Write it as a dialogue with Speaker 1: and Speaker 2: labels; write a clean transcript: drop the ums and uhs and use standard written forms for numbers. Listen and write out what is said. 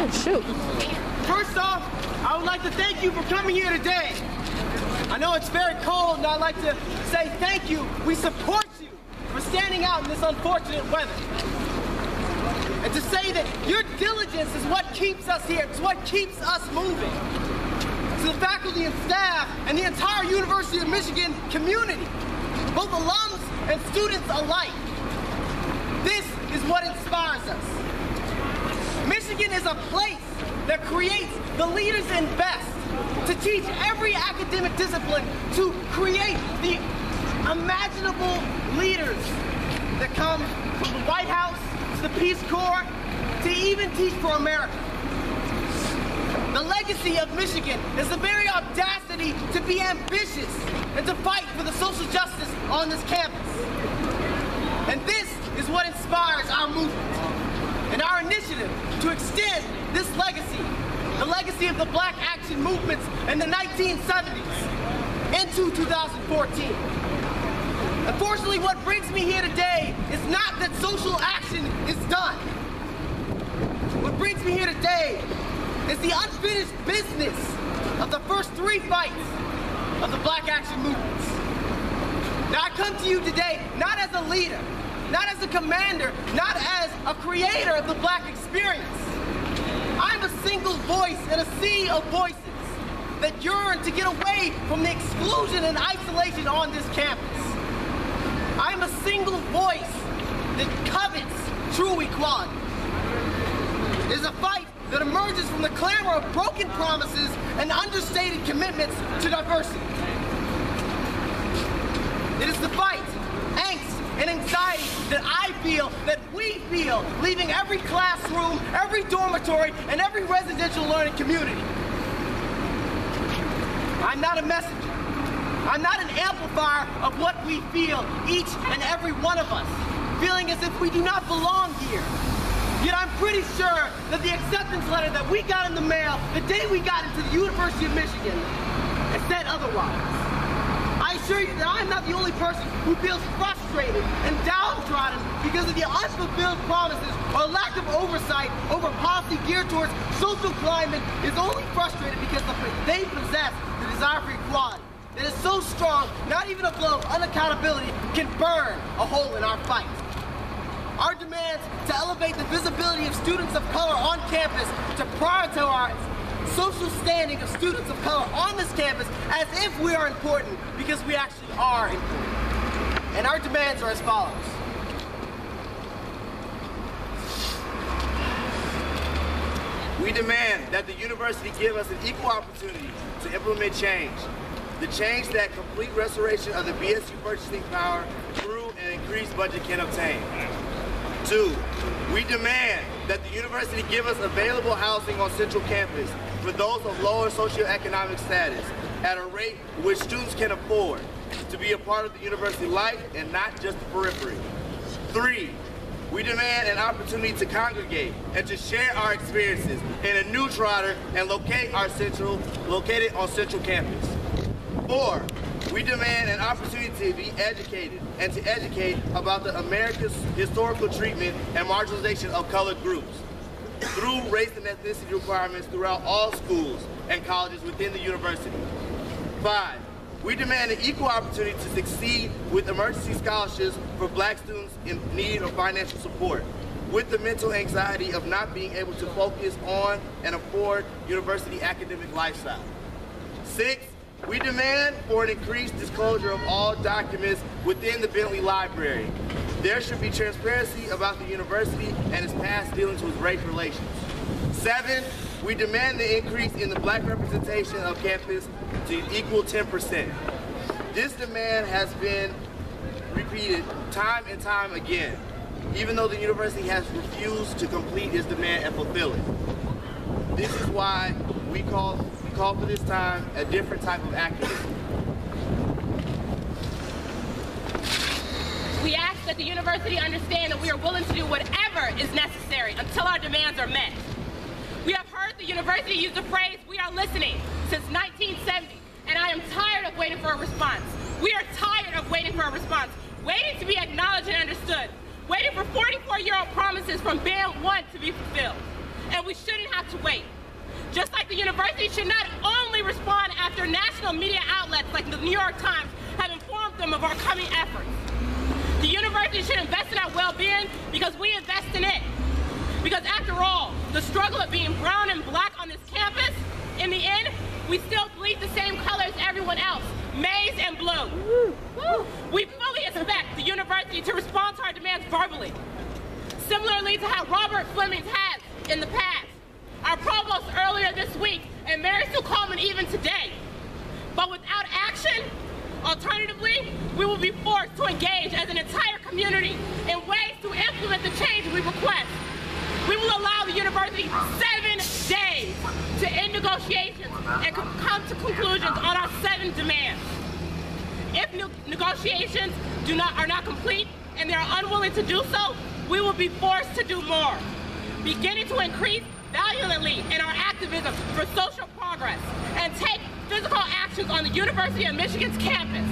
Speaker 1: Oh, shoot.
Speaker 2: First off, I would like to thank you for coming here today. I know it's very cold, and I'd like to say thank you. We support you for standing out in this unfortunate weather. And to say that your diligence is what keeps us here, it's what keeps us moving. To the faculty and staff and the entire University of Michigan community, both alums and students alike, this is what inspires us. Michigan is a place that creates the leaders and best, to teach every academic discipline, to create the imaginable leaders that come from the White House to the Peace Corps, to even teach for America. The legacy of Michigan is the very audacity to be ambitious and to fight for the social justice on this campus. And this is what inspires our movement and our initiative to extend this legacy, the legacy of the Black Action movements in the 1970s, into 2014. Unfortunately, what brings me here today is not that social action is done. What brings me here today is the unfinished business of the first 3 fights of the Black Action movements. Now, I come to you today not as a leader, not as a commander, not as a creator of the Black experience. I'm a single voice in a sea of voices that yearn to get away from the exclusion and isolation on this campus. I'm a single voice that covets true equality. It is a fight that emerges from the clamor of broken promises and understated commitments to diversity. It is the fight, angst, and anxiety that I feel, that we feel, leaving every classroom, every dormitory, and every residential learning community. I'm not a messenger. I'm not an amplifier of what we feel, each and every one of us, feeling as if we do not belong here. Yet I'm pretty sure that the acceptance letter that we got in the mail the day we got into the University of Michigan has said otherwise. I assure you that I'm not the only person who feels frustrated and downtrodden because of the unfulfilled promises or lack of oversight over policy geared towards social climate is only frustrated because they possess the desire for equality that is so strong, not even a blow of unaccountability can burn a hole in our fight. Our demands to elevate the visibility of students of color on campus, to prioritize social standing of students of color on this campus as if we are important, because we actually are important. And our demands are as follows.
Speaker 3: We demand that the university give us an equal opportunity to implement change. The change that complete restoration of the BSU purchasing power through an increased budget can obtain. 2, we demand that the university give us available housing on Central Campus for those of lower socioeconomic status at a rate which students can afford to be a part of the university life and not just the periphery. 3, we demand an opportunity to congregate and to share our experiences in a new Trotter and located on Central Campus. 4, we demand an opportunity to be educated and to educate about the America's historical treatment and marginalization of colored groups through race and ethnicity requirements throughout all schools and colleges within the university. 5, we demand an equal opportunity to succeed with emergency scholarships for Black students in need of financial support, with the mental anxiety of not being able to focus on and afford university academic lifestyle. 6, we demand for an increased disclosure of all documents within the Bentley Library. There should be transparency about the university and its past dealings with race relations. 7, we demand the increase in the Black representation of campus to equal 10%. This demand has been repeated time and time again, even though the university has refused to complete its demand and fulfill it. This is why we call for this time a different type of activism.
Speaker 4: We ask that the university understand that we are willing to do whatever is necessary until our demands are met. We have heard the university use the phrase, "we are listening," since 1970, and I am tired of waiting for a response. We are tired of waiting for a response, waiting to be acknowledged and understood, waiting for 44-year-old promises from Band 1 to be fulfilled. and we shouldn't have to wait. Just like the university should not only respond after national media outlets like the New York Times have informed them of our coming efforts. The university should invest in our well-being because we invest in it. Because after all, the struggle of being brown and black on this campus, in the end, we still bleed the same color as everyone else, maize and blue. Woo. We fully expect the university to respond to our demands verbally, similarly to how Robert Fleming has in the past, our provost earlier this week, and Mary Sue Coleman even today. But without action, alternatively, we will be forced to engage as an entire community in ways to implement the change we request. We will allow the university 7 days to end negotiations and come to conclusions on our 7 demands. If negotiations are not complete and they are unwilling to do so, we will be forced to do more, beginning to increase valiantly in our activism for social progress and take physical actions on the University of Michigan's campus.